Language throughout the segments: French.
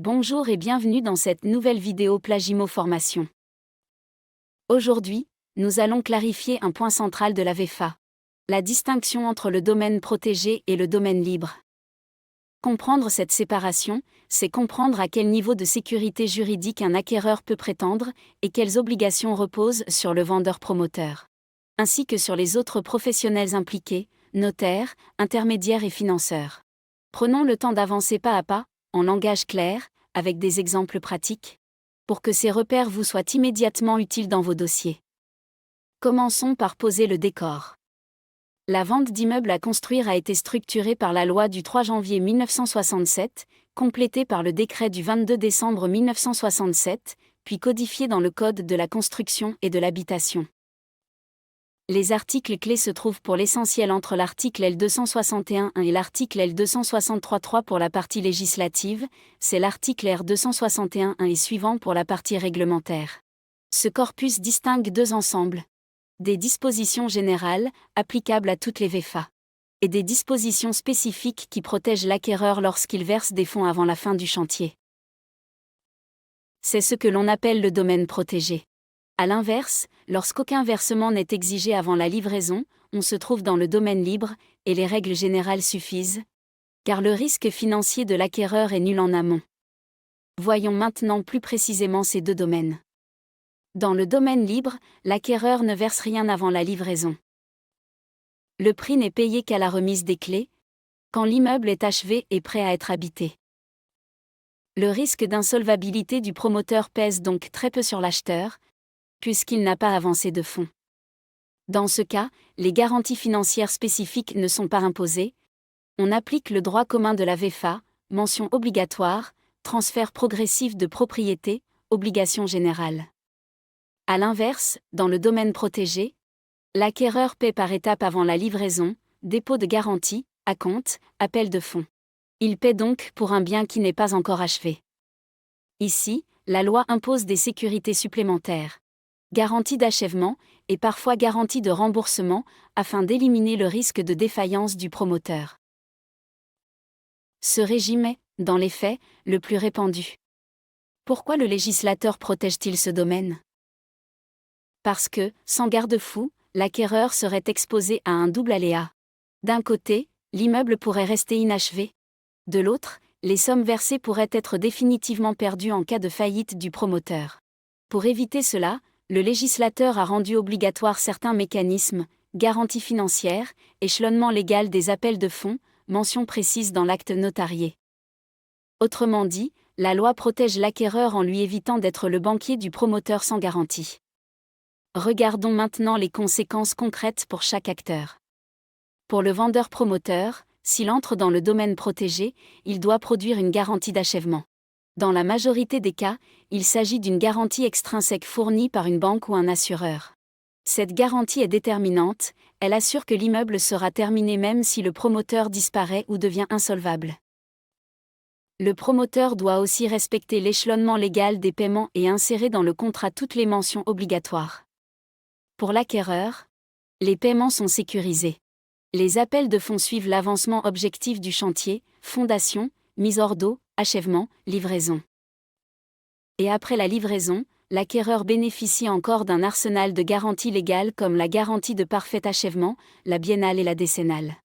Bonjour et bienvenue dans cette nouvelle vidéo Plagimo Formation. Aujourd'hui, nous allons clarifier un point central de la VFA. La distinction entre le domaine protégé et le domaine libre. Comprendre cette séparation, c'est comprendre à quel niveau de sécurité juridique un acquéreur peut prétendre et quelles obligations reposent sur le vendeur-promoteur. Ainsi que sur les autres professionnels impliqués, notaires, intermédiaires et financeurs. Prenons le temps d'avancer pas à pas, en langage clair, avec des exemples pratiques, pour que ces repères vous soient immédiatement utiles dans vos dossiers. Commençons par poser le décor. La vente d'immeubles à construire a été structurée par la loi du 3 janvier 1967, complétée par le décret du 22 décembre 1967, puis codifiée dans le Code de la construction et de l'habitation. Les articles clés se trouvent pour l'essentiel entre l'article L261.1 et l'article L263.3 pour la partie législative, c'est l'article R261.1 et suivant pour la partie réglementaire. Ce corpus distingue deux ensembles. Des dispositions générales, applicables à toutes les VFA. Et des dispositions spécifiques qui protègent l'acquéreur lorsqu'il verse des fonds avant la fin du chantier. C'est ce que l'on appelle le domaine protégé. A l'inverse, lorsqu'aucun versement n'est exigé avant la livraison, on se trouve dans le domaine libre, et les règles générales suffisent, car le risque financier de l'acquéreur est nul en amont. Voyons maintenant plus précisément ces deux domaines. Dans le domaine libre, l'acquéreur ne verse rien avant la livraison. Le prix n'est payé qu'à la remise des clés, quand l'immeuble est achevé et prêt à être habité. Le risque d'insolvabilité du promoteur pèse donc très peu sur l'acheteur, puisqu'il n'a pas avancé de fonds. Dans ce cas, les garanties financières spécifiques ne sont pas imposées. On applique le droit commun de la VFA, mention obligatoire, transfert progressif de propriété, obligation générale. A l'inverse, dans le domaine protégé, l'acquéreur paie par étapes avant la livraison, dépôt de garantie, acompte, appel de fonds. Il paie donc pour un bien qui n'est pas encore achevé. Ici, la loi impose des sécurités supplémentaires. Garantie d'achèvement, et parfois garantie de remboursement, afin d'éliminer le risque de défaillance du promoteur. Ce régime est, dans les faits, le plus répandu. Pourquoi le législateur protège-t-il ce domaine ? Parce que, sans garde-fou, l'acquéreur serait exposé à un double aléa. D'un côté, l'immeuble pourrait rester inachevé. De l'autre, les sommes versées pourraient être définitivement perdues en cas de faillite du promoteur. Pour éviter cela, le législateur a rendu obligatoire certains mécanismes, garantie financière, échelonnement légal des appels de fonds, mention précise dans l'acte notarié. Autrement dit, la loi protège l'acquéreur en lui évitant d'être le banquier du promoteur sans garantie. Regardons maintenant les conséquences concrètes pour chaque acteur. Pour le vendeur-promoteur, s'il entre dans le domaine protégé, il doit produire une garantie d'achèvement. Dans la majorité des cas, il s'agit d'une garantie extrinsèque fournie par une banque ou un assureur. Cette garantie est déterminante, elle assure que l'immeuble sera terminé même si le promoteur disparaît ou devient insolvable. Le promoteur doit aussi respecter l'échelonnement légal des paiements et insérer dans le contrat toutes les mentions obligatoires. Pour l'acquéreur, les paiements sont sécurisés. Les appels de fonds suivent l'avancement objectif du chantier, fondation, mise hors d'eau, achèvement, livraison. Et après la livraison, l'acquéreur bénéficie encore d'un arsenal de garanties légales comme la garantie de parfait achèvement, la biennale et la décennale.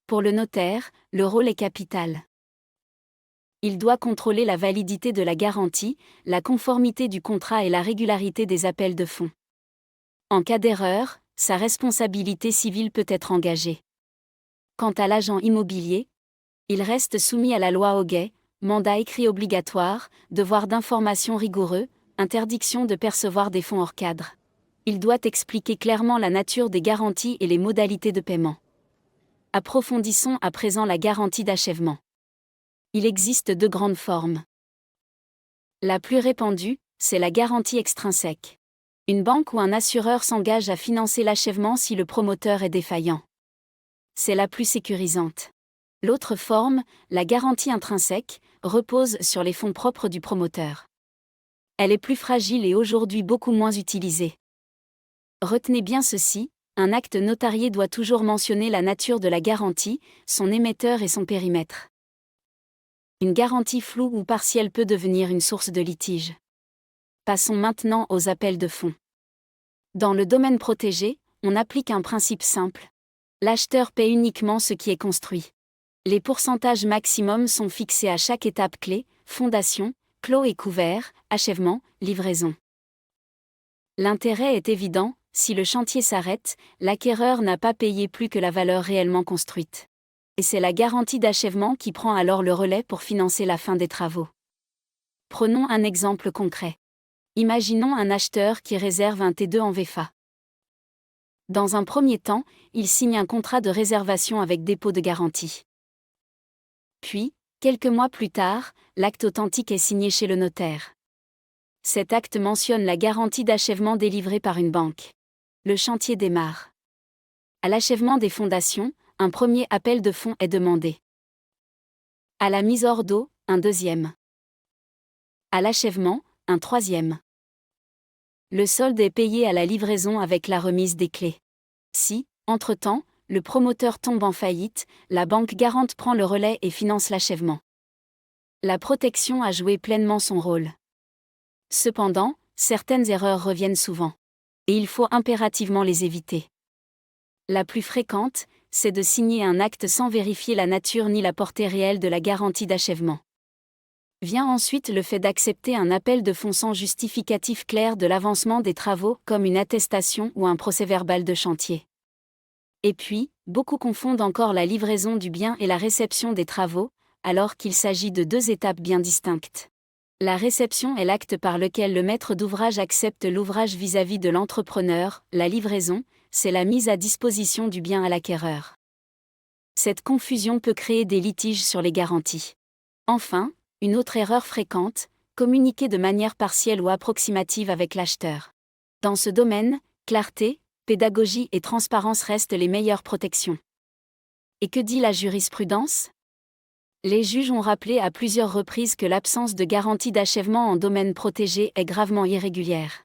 Pour le notaire, le rôle est capital. Il doit contrôler la validité de la garantie, la conformité du contrat et la régularité des appels de fonds. En cas d'erreur, sa responsabilité civile peut être engagée. Quant à l'agent immobilier, il reste soumis à la loi Hoguet, mandat écrit obligatoire, devoir d'information rigoureux, interdiction de percevoir des fonds hors cadre. Il doit expliquer clairement la nature des garanties et les modalités de paiement. Approfondissons à présent la garantie d'achèvement. Il existe deux grandes formes. La plus répandue, c'est la garantie extrinsèque. Une banque ou un assureur s'engage à financer l'achèvement si le promoteur est défaillant. C'est la plus sécurisante. L'autre forme, la garantie intrinsèque, repose sur les fonds propres du promoteur. Elle est plus fragile et aujourd'hui beaucoup moins utilisée. Retenez bien ceci, un acte notarié doit toujours mentionner la nature de la garantie, son émetteur et son périmètre. Une garantie floue ou partielle peut devenir une source de litige. Passons maintenant aux appels de fonds. Dans le domaine protégé, on applique un principe simple. L'acheteur paie uniquement ce qui est construit. Les pourcentages maximums sont fixés à chaque étape clé, fondation, clos et couvert, achèvement, livraison. L'intérêt est évident, si le chantier s'arrête, l'acquéreur n'a pas payé plus que la valeur réellement construite. Et c'est la garantie d'achèvement qui prend alors le relais pour financer la fin des travaux. Prenons un exemple concret. Imaginons un acheteur qui réserve un T2 en VFA. Dans un premier temps, il signe un contrat de réservation avec dépôt de garantie. Puis, quelques mois plus tard, l'acte authentique est signé chez le notaire. Cet acte mentionne la garantie d'achèvement délivrée par une banque. Le chantier démarre. À l'achèvement des fondations, un premier appel de fonds est demandé. À la mise hors d'eau, un deuxième. À l'achèvement, un troisième. Le solde est payé à la livraison avec la remise des clés. Si, entre-temps, le promoteur tombe en faillite, la banque garante prend le relais et finance l'achèvement. La protection a joué pleinement son rôle. Cependant, certaines erreurs reviennent souvent. Et il faut impérativement les éviter. La plus fréquente, c'est de signer un acte sans vérifier la nature ni la portée réelle de la garantie d'achèvement. Vient ensuite le fait d'accepter un appel de fonds sans justificatif clair de l'avancement des travaux, comme une attestation ou un procès-verbal de chantier. Et puis, beaucoup confondent encore la livraison du bien et la réception des travaux, alors qu'il s'agit de deux étapes bien distinctes. La réception est l'acte par lequel le maître d'ouvrage accepte l'ouvrage vis-à-vis de l'entrepreneur, la livraison, c'est la mise à disposition du bien à l'acquéreur. Cette confusion peut créer des litiges sur les garanties. Enfin, une autre erreur fréquente, communiquer de manière partielle ou approximative avec l'acheteur. Dans ce domaine, clarté, pédagogie et transparence restent les meilleures protections. Et que dit la jurisprudence ? Les juges ont rappelé à plusieurs reprises que l'absence de garantie d'achèvement en domaine protégé est gravement irrégulière.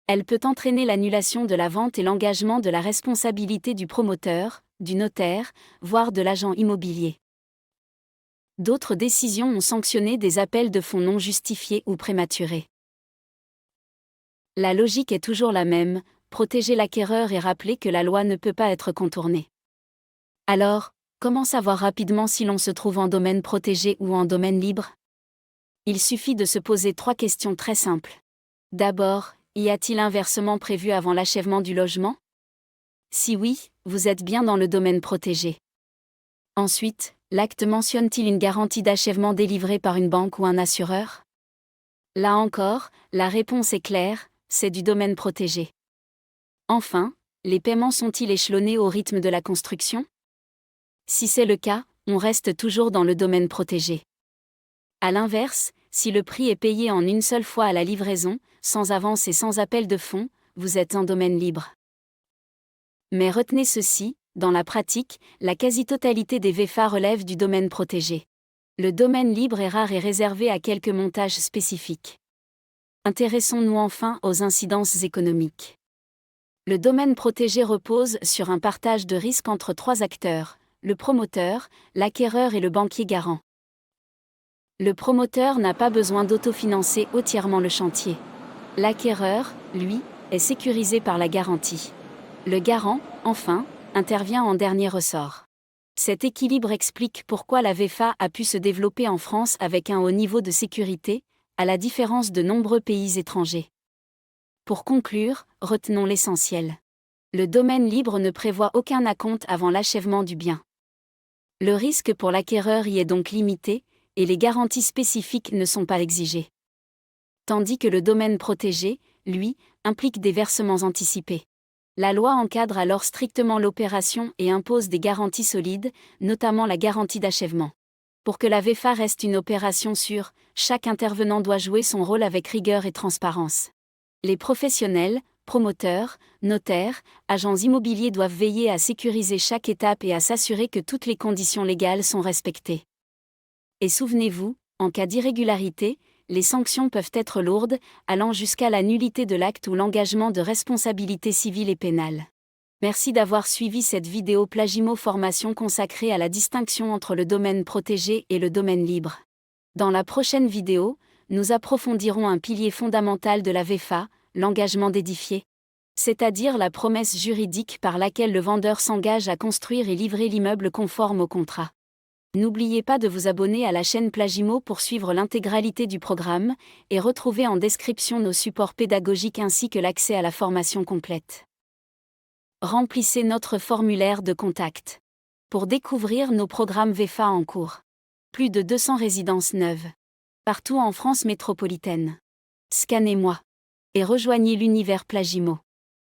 Elle peut entraîner l'annulation de la vente et l'engagement de la responsabilité du promoteur, du notaire, voire de l'agent immobilier. D'autres décisions ont sanctionné des appels de fonds non justifiés ou prématurés. La logique est toujours la même, protéger l'acquéreur et rappeler que la loi ne peut pas être contournée. Alors, comment savoir rapidement si l'on se trouve en domaine protégé ou en domaine libre ? Il suffit de se poser 3 questions très simples. D'abord, y a-t-il un versement prévu avant l'achèvement du logement ? Si oui, vous êtes bien dans le domaine protégé. Ensuite, l'acte mentionne-t-il une garantie d'achèvement délivrée par une banque ou un assureur ? Là encore, la réponse est claire, c'est du domaine protégé. Enfin, les paiements sont-ils échelonnés au rythme de la construction ? Si c'est le cas, on reste toujours dans le domaine protégé. À l'inverse, si le prix est payé en une seule fois à la livraison, sans avance et sans appel de fonds, vous êtes en domaine libre. Mais retenez ceci, dans la pratique, la quasi-totalité des VFA relève du domaine protégé. Le domaine libre est rare et réservé à quelques montages spécifiques. Intéressons-nous enfin aux incidences économiques. Le domaine protégé repose sur un partage de risques entre 3 acteurs, le promoteur, l'acquéreur et le banquier garant. Le promoteur n'a pas besoin d'autofinancer entièrement le chantier. L'acquéreur, lui, est sécurisé par la garantie. Le garant, enfin, intervient en dernier ressort. Cet équilibre explique pourquoi la VFA a pu se développer en France avec un haut niveau de sécurité, à la différence de nombreux pays étrangers. Pour conclure, retenons l'essentiel. Le domaine libre ne prévoit aucun acompte avant l'achèvement du bien. Le risque pour l'acquéreur y est donc limité, et les garanties spécifiques ne sont pas exigées. Tandis que le domaine protégé, lui, implique des versements anticipés. La loi encadre alors strictement l'opération et impose des garanties solides, notamment la garantie d'achèvement. Pour que la VFA reste une opération sûre, chaque intervenant doit jouer son rôle avec rigueur et transparence. Les professionnels, promoteurs, notaires, agents immobiliers doivent veiller à sécuriser chaque étape et à s'assurer que toutes les conditions légales sont respectées. Et souvenez-vous, en cas d'irrégularité, les sanctions peuvent être lourdes, allant jusqu'à la nullité de l'acte ou l'engagement de responsabilité civile et pénale. Merci d'avoir suivi cette vidéo Plagimo Formation consacrée à la distinction entre le domaine protégé et le domaine libre. Dans la prochaine vidéo, nous approfondirons un pilier fondamental de la VFA, l'engagement d'édifier. C'est-à-dire la promesse juridique par laquelle le vendeur s'engage à construire et livrer l'immeuble conforme au contrat. N'oubliez pas de vous abonner à la chaîne Plagimo pour suivre l'intégralité du programme, et retrouver en description nos supports pédagogiques ainsi que l'accès à la formation complète. Remplissez notre formulaire de contact pour découvrir nos programmes VFA en cours. Plus de 200 résidences neuves. Partout en France métropolitaine. Scannez-moi et rejoignez l'univers Plagimo.